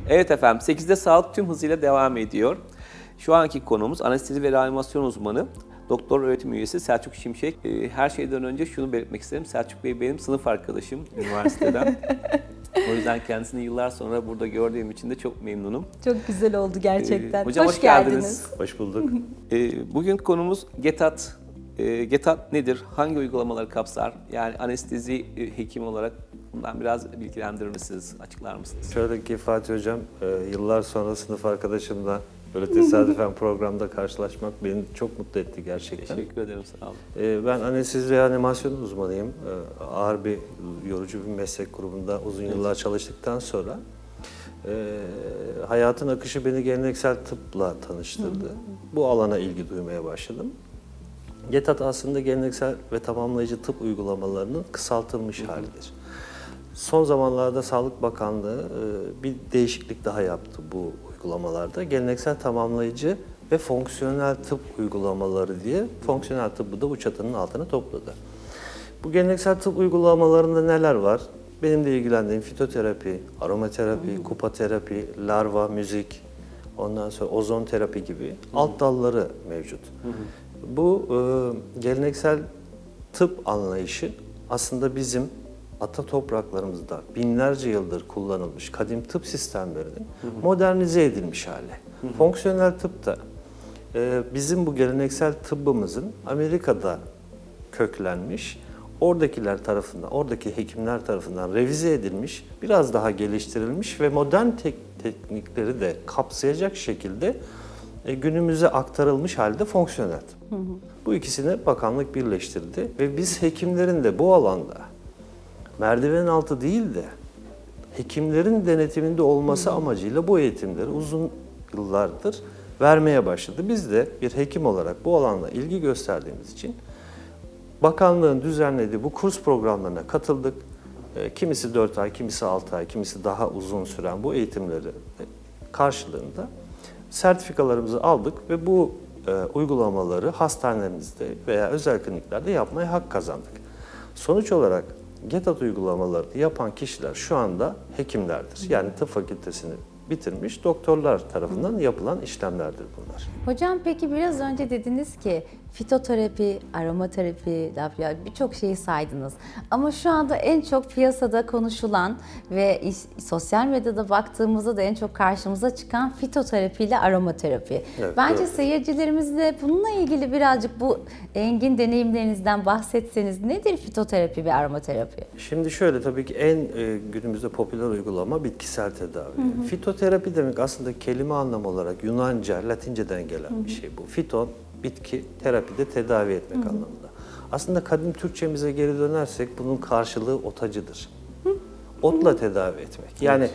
Evet efendim, 8'de sağlık tüm hızıyla devam ediyor. Şu anki konumuz anestezi ve reanimasyon uzmanı, doktor öğretim üyesi Selçuk Şimşek. Her şeyden önce şunu belirtmek isterim. Selçuk Bey benim sınıf arkadaşım üniversiteden. O yüzden kendisini yıllar sonra burada gördüğüm için de çok memnunum. Çok güzel oldu gerçekten. Hocam hoş geldiniz. Hoş bulduk. Bugün konumuz GETAT. GETAT nedir? Hangi uygulamaları kapsar? Yani anestezi hekimi olarak bundan biraz bilgilendirir misiniz? Açıklar mısınız? Şöyle ki Fatih Hocam, yıllar sonra sınıf arkadaşımla böyle tesadüfen programda karşılaşmak beni çok mutlu etti gerçekten. Teşekkür ederim, sağ olun. Ben anestezi reanimasyon uzmanıyım. Ağır bir, yorucu bir meslek grubunda uzun yıllar çalıştıktan sonra hayatın akışı beni geleneksel tıpla tanıştırdı. Bu alana ilgi duymaya başladım. GETAT aslında geleneksel ve tamamlayıcı tıp uygulamalarının kısaltılmış halidir. Son zamanlarda Sağlık Bakanlığı bir değişiklik daha yaptı bu uygulamalarda. Geleneksel tamamlayıcı ve fonksiyonel tıp uygulamaları diye fonksiyonel tıbbı da bu çatının altına topladı. Bu geleneksel tıp uygulamalarında neler var? Benim de ilgilendiğim fitoterapi, aromaterapi, kupaterapi, larva, müzik, ondan sonra ozon terapi gibi alt dalları mevcut. Bu geleneksel tıp anlayışı aslında bizim ata topraklarımızda binlerce yıldır kullanılmış kadim tıp sistemlerinin modernize edilmiş hali. Fonksiyonel tıp da bizim bu geleneksel tıbbımızın Amerika'da köklenmiş, oradakiler tarafından, oradaki hekimler tarafından revize edilmiş, biraz daha geliştirilmiş ve modern teknikleri de kapsayacak şekilde günümüze aktarılmış halde fonksiyonel tıp. Bu ikisini bakanlık birleştirdi ve biz hekimlerin de bu alanda merdiven altı değil de hekimlerin denetiminde olması amacıyla bu eğitimleri uzun yıllardır vermeye başladı. Biz de bir hekim olarak bu alanda ilgi gösterdiğimiz için bakanlığın düzenlediği bu kurs programlarına katıldık. Kimisi 4 ay, kimisi 6 ay, kimisi daha uzun süren bu eğitimleri karşılığında sertifikalarımızı aldık ve bu uygulamaları hastanelerimizde veya özel kliniklerde yapmaya hak kazandık. Sonuç olarak GETAT uygulamalarını yapan kişiler şu anda hekimlerdir. Yani tıp fakültesini bitirmiş doktorlar tarafından yapılan işlemlerdir bunlar. Hocam peki biraz önce dediniz ki fitoterapi, aromaterapi, birçok şeyi saydınız. Ama şu anda en çok piyasada konuşulan ve sosyal medyada baktığımızda da en çok karşımıza çıkan fitoterapi ile aromaterapi. Evet, bence doğru. Seyircilerimiz de bununla ilgili birazcık bu engin deneyimlerinizden bahsetseniz nedir fitoterapi ve aromaterapi? Şimdi şöyle, tabii ki en günümüzde popüler uygulama bitkisel tedavi. Fitoterapi demek aslında kelime anlamı olarak Yunanca, Latinceden gelen bir şey bu. Fiton, bitki, terapide tedavi etmek anlamında. Aslında kadim Türkçemize geri dönersek bunun karşılığı otacıdır. Otla tedavi etmek. Yani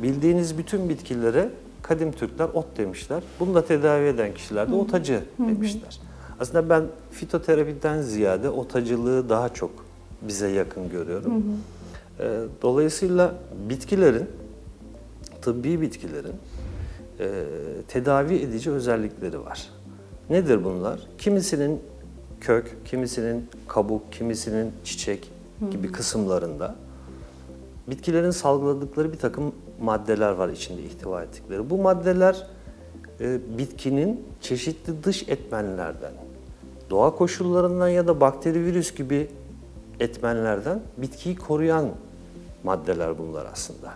bildiğiniz bütün bitkilere kadim Türkler ot demişler. Bununla tedavi eden kişiler de otacı demişler. Aslında ben fitoterapiden ziyade otacılığı daha çok bize yakın görüyorum. Dolayısıyla bitkilerin, tıbbi bitkilerin tedavi edici özellikleri var. Nedir bunlar? Kimisinin kök, kimisinin kabuk, kimisinin çiçek gibi kısımlarında bitkilerin salgıladıkları bir takım maddeler var içinde ihtiva ettikleri. Bu maddeler bitkinin çeşitli dış etmenlerden, doğa koşullarından ya da bakteri, virüs gibi etmenlerden bitkiyi koruyan maddeler bunlar aslında.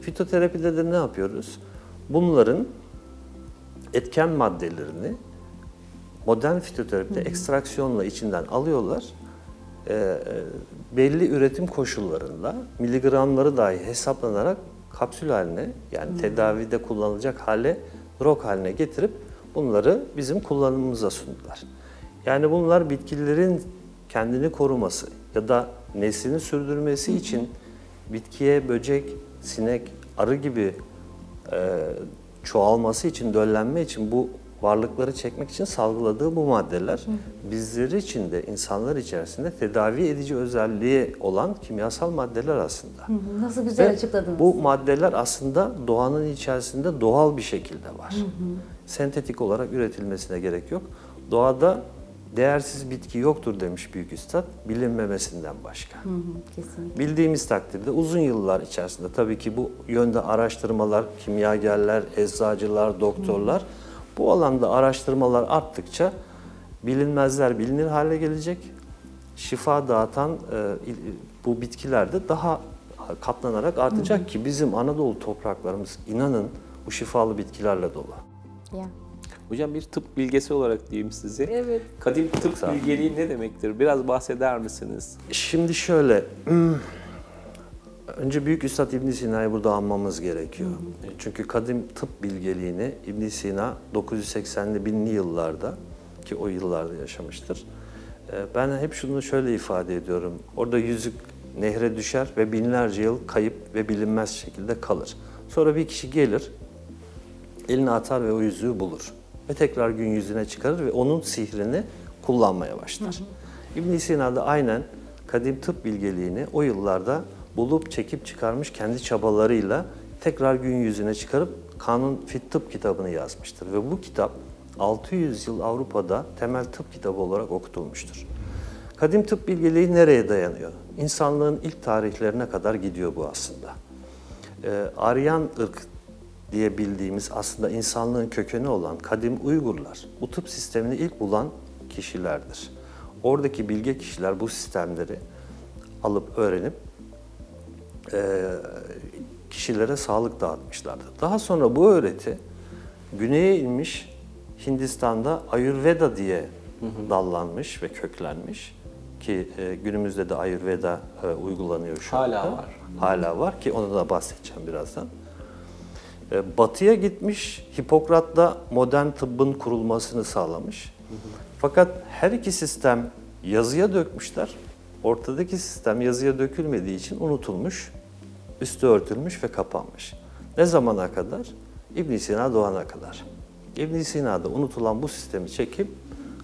Fitoterapide de ne yapıyoruz? Bunların etken maddelerini modern fitoterapide ekstraksiyonla içinden alıyorlar. Belli üretim koşullarında miligramları dahi hesaplanarak kapsül haline, yani tedavide kullanılacak hale, drog haline getirip bunları bizim kullanımımıza sundular. Yani bunlar bitkilerin kendini koruması ya da neslini sürdürmesi için bitkiye böcek, sinek, arı gibi çoğalması için, döllenme için bu varlıkları çekmek için salgıladığı bu maddeler bizler için de insanlar içerisinde tedavi edici özelliği olan kimyasal maddeler aslında. Nasıl güzel açıkladınız. Bu maddeler aslında doğanın içerisinde doğal bir şekilde var. Sentetik olarak üretilmesine gerek yok. Doğada Değersiz bitki yoktur demiş büyük üstad, bilinmemesinden başka. Kesinlikle. Bildiğimiz takdirde uzun yıllar içerisinde tabii ki bu yönde araştırmalar, kimyagerler, eczacılar, doktorlar, bu alanda araştırmalar arttıkça bilinmezler bilinir hale gelecek. Şifa dağıtan bu bitkiler de daha katlanarak artacak ki bizim Anadolu topraklarımız inanın bu şifalı bitkilerle dolu. Ya. Hocam bir tıp bilgesi olarak diyeyim size. Evet. Kadim tıp bilgeliği ne demektir? Biraz bahseder misiniz? Şimdi şöyle, önce Büyük Üstad İbn Sina'yı burada anmamız gerekiyor. Çünkü kadim tıp bilgeliğini İbn Sina 980'li 1000'li yıllarda, ki o yıllarda yaşamıştır. Ben hep şunu şöyle ifade ediyorum. Orada yüzük nehre düşer ve binlerce yıl kayıp ve bilinmez şekilde kalır. Sonra bir kişi gelir, eline atar ve o yüzüğü bulur. Ve tekrar gün yüzüne çıkarır ve onun sihrini kullanmaya başlar. İbn Sina da aynen kadim tıp bilgeliğini o yıllarda bulup çekip çıkarmış, kendi çabalarıyla tekrar gün yüzüne çıkarıp Kanun Fit Tıp kitabını yazmıştır. Ve bu kitap 600 yıl Avrupa'da temel tıp kitabı olarak okutulmuştur. Kadim tıp bilgeliği nereye dayanıyor? İnsanlığın ilk tarihlerine kadar gidiyor bu aslında. Aryan ırk diye bildiğimiz aslında insanlığın kökeni olan kadim Uygurlar bu tıp sistemini ilk bulan kişilerdir. Oradaki bilge kişiler bu sistemleri alıp öğrenip kişilere sağlık dağıtmışlardır. Daha sonra bu öğreti güneye inmiş, Hindistan'da Ayurveda diye dallanmış ve köklenmiş ki günümüzde de Ayurveda uygulanıyor şu anda. Hala var. Hala var ki ona da bahsedeceğim birazdan. Batı'ya gitmiş, Hipokrat'la modern tıbbın kurulmasını sağlamış. Fakat her iki sistem yazıya dökmüşler. Ortadaki sistem yazıya dökülmediği için unutulmuş, üstü örtülmüş ve kapanmış. Ne zamana kadar? İbn Sina doğana kadar. İbn Sina'da unutulan bu sistemi çekip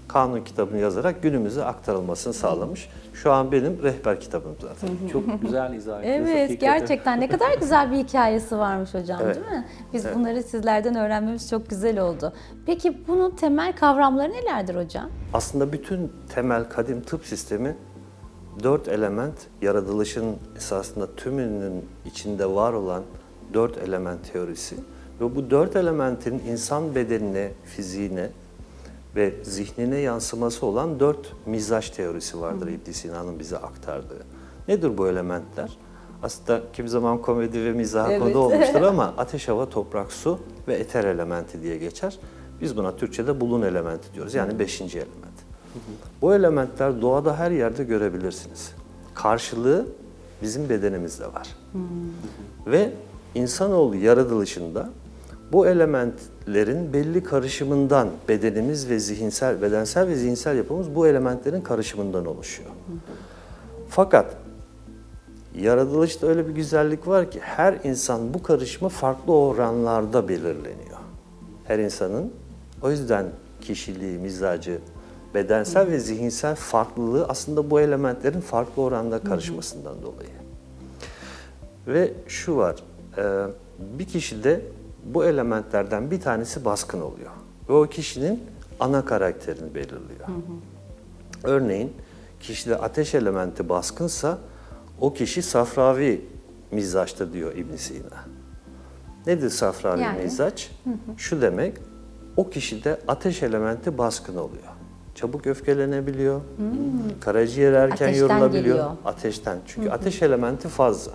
Kanun kitabını yazarak günümüze aktarılmasını sağlamış. Şu an benim rehber kitabım zaten. Çok güzel izah ettiniz. Evet, hakikaten. gerçekten ne kadar güzel bir hikayesi varmış hocam, Evet. değil mi? Biz bunları sizlerden öğrenmemiz çok güzel oldu. Peki bunun temel kavramları nelerdir hocam? Aslında bütün temel kadim tıp sistemi 4 element, yaratılışın esasında tümünün içinde var olan 4 element teorisi. Ve bu 4 elementin insan bedenine, fiziğine ve zihnine yansıması olan 4 mizaç teorisi vardır İbn Sina'nın bize aktardığı. Nedir bu elementler? Aslında kimi zaman komedi ve mizah Evet. konusu olmuştur ama ateş, hava, toprak, su ve eter elementi diye geçer. Biz buna Türkçe'de bulun elementi diyoruz. Yani 5. element. Bu elementler doğada her yerde görebilirsiniz. Karşılığı bizim bedenimizde var. Ve insanoğlu yaratılışında bu elementlerin belli karışımından bedenimiz ve bedensel ve zihinsel yapımız bu elementlerin karışımından oluşuyor. Fakat yaratılışta öyle bir güzellik var ki her insan bu karışımı farklı oranlarda belirleniyor. Her insanın o yüzden kişiliği, mizacı, bedensel ve zihinsel farklılığı aslında bu elementlerin farklı oranda karışmasından dolayı. Ve şu var, bir kişide bu elementlerden bir tanesi baskın oluyor. Ve o kişinin ana karakterini belirliyor. Örneğin kişide ateş elementi baskınsa o kişi safravi mizaçta diyor İbn Sina. Nedir safravi mizaç? Şu demek, o kişide ateş elementi baskın oluyor. Çabuk öfkelenebiliyor, karaciğer erken Ateşten yorulabiliyor. geliyor. Ateşten. Çünkü ateş elementi fazla.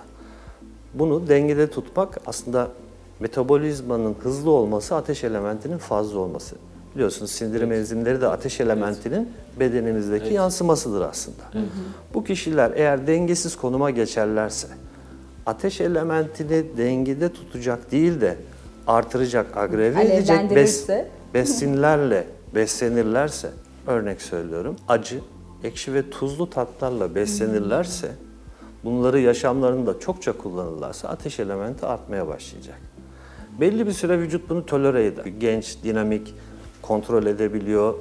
Bunu dengede tutmak aslında metabolizmanın hızlı olması, ateş elementinin fazla olması. Biliyorsunuz sindirim enzimleri de ateş elementinin bedenimizdeki yansımasıdır aslında. Bu kişiler eğer dengesiz konuma geçerlerse, ateş elementini dengede tutacak değil de artıracak, agreve edecek Alevlendirirse. besinlerle beslenirlerse, örnek söylüyorum, acı, ekşi ve tuzlu tatlarla beslenirlerse, bunları yaşamlarında çokça kullanırlarsa ateş elementi artmaya başlayacak. Belli bir süre vücut bunu tolere eder. Genç, dinamik, kontrol edebiliyor,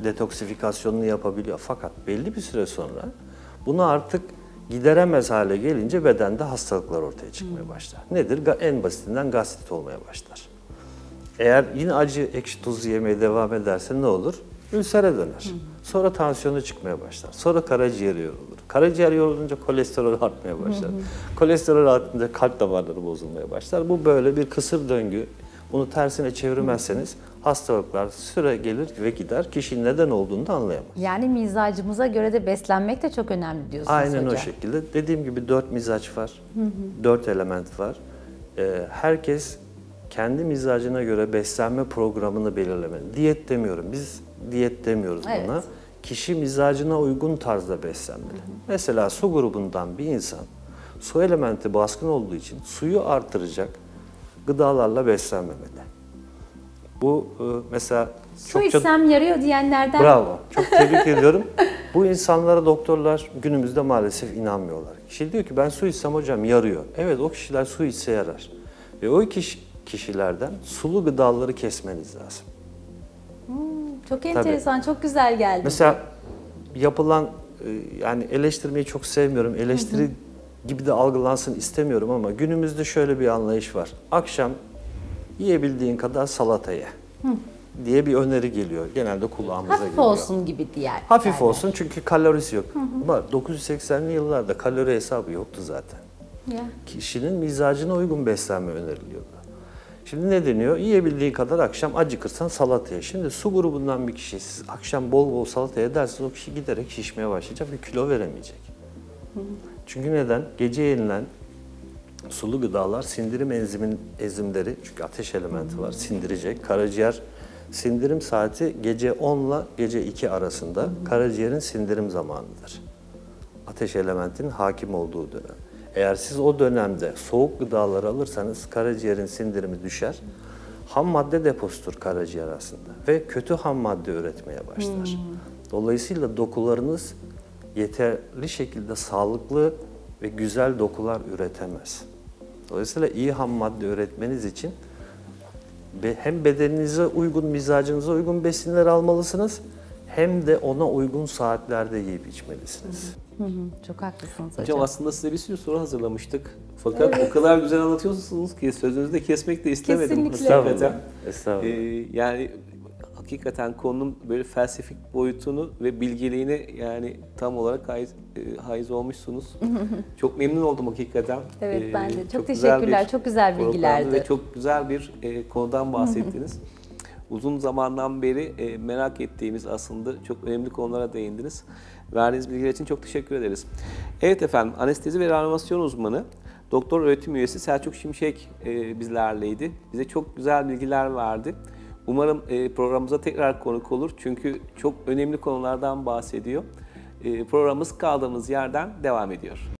detoksifikasyonunu yapabiliyor. Fakat belli bir süre sonra bunu artık gideremez hale gelince bedende hastalıklar ortaya çıkmaya başlar. Nedir? En basitinden gastrit olmaya başlar. Eğer yine acı, ekşi, tuzlu yemeye devam ederse ne olur? ülsere döner. Sonra tansiyonu çıkmaya başlar. Sonra karaciğer yorulur. Karaciğer yorulunca kolesterol artmaya başlar. Kolesterol artınca kalp damarları bozulmaya başlar. Bu böyle bir kısır döngü. Bunu tersine çevirmezseniz hastalıklar süre gelir ve gider. Kişinin neden olduğunu da anlayamaz. Yani mizacımıza göre de beslenmek de çok önemli diyorsunuz Aynen hocam. o şekilde. Dediğim gibi 4 mizaç var, 4 element var. Herkes kendi mizacına göre beslenme programını belirlemeli. Diyet demiyorum, biz diyet demiyoruz Evet. buna. Kişi mizacına uygun tarzda beslenmeli. Mesela su grubundan bir insan, su elementi baskın olduğu için suyu artıracak gıdalarla beslenmemeli. Bu mesela Su içsem yarıyor diyenlerden. bravo. Çok tebrik ediyorum. Bu insanlara doktorlar günümüzde maalesef inanmıyorlar. Kişi diyor ki ben su içsem hocam yarıyor. Evet, o kişiler su içse yarar. Ve o kişilerden sulu gıdaları kesmeniz lazım. Çok enteresan, çok güzel geldi. Mesela yapılan yani eleştirmeyi çok sevmiyorum. Eleştiri gibi de algılansın istemiyorum ama günümüzde şöyle bir anlayış var. Akşam yiyebildiğin kadar salata ye diye bir öneri geliyor. Genelde kulağımıza Hafif geliyor. olsun gibi diğer. Hafif olsun çünkü kalorisi yok. Ama 980'li yıllarda kalori hesabı yoktu zaten. Ya. Kişinin mizacına uygun beslenme öneriliyordu. Şimdi ne deniyor? Yiyebildiğin kadar akşam acıkırsan salata ye. Şimdi su grubundan bir kişi siz akşam bol bol salata ederseniz o kişi giderek şişmeye başlayacak ve kilo veremeyecek. Çünkü neden? Gece yenilen sulu gıdalar sindirim enzimleri, çünkü ateş elementi var, sindirecek. Karaciğer sindirim saati gece 10 ile gece 2 arasında karaciğerin sindirim zamanıdır. Ateş elementinin hakim olduğu dönem. Eğer siz o dönemde soğuk gıdaları alırsanız karaciğerin sindirimi düşer. Ham madde deposudur karaciğer aslında ve kötü ham madde üretmeye başlar. Dolayısıyla dokularınız yeterli şekilde sağlıklı ve güzel dokular üretemez. Dolayısıyla iyi ham madde üretmeniz için hem bedeninize uygun, mizacınıza uygun besinler almalısınız hem de ona uygun saatlerde yiyip içmelisiniz. Çok haklısınız hocam. Hocam aslında size bir sürü soru hazırlamıştık. Fakat o kadar güzel anlatıyorsunuz ki sözünüzü de kesmek de istemedim. Kesinlikle. Hakikaten. Estağfurullah. Yani hakikaten konunun böyle felsefik boyutunu ve bilgeliğini yani tam olarak haiz olmuşsunuz. Çok memnun oldum hakikaten. Evet, ben de. Çok güzel teşekkürler. bir Çok güzel programdı bilgilerdi. ve çok güzel bir konudan bahsettiniz. Uzun zamandan beri merak ettiğimiz aslında çok önemli konulara değindiniz. Verdiğiniz bilgiler için çok teşekkür ederiz. Evet efendim, anestezi ve reanimasyon uzmanı Doktor öğretim üyesi Selçuk Şimşek bizlerleydi. Bize çok güzel bilgiler verdi. Umarım programımıza tekrar konuk olur. Çünkü çok önemli konulardan bahsediyor. Programımız kaldığımız yerden devam ediyor.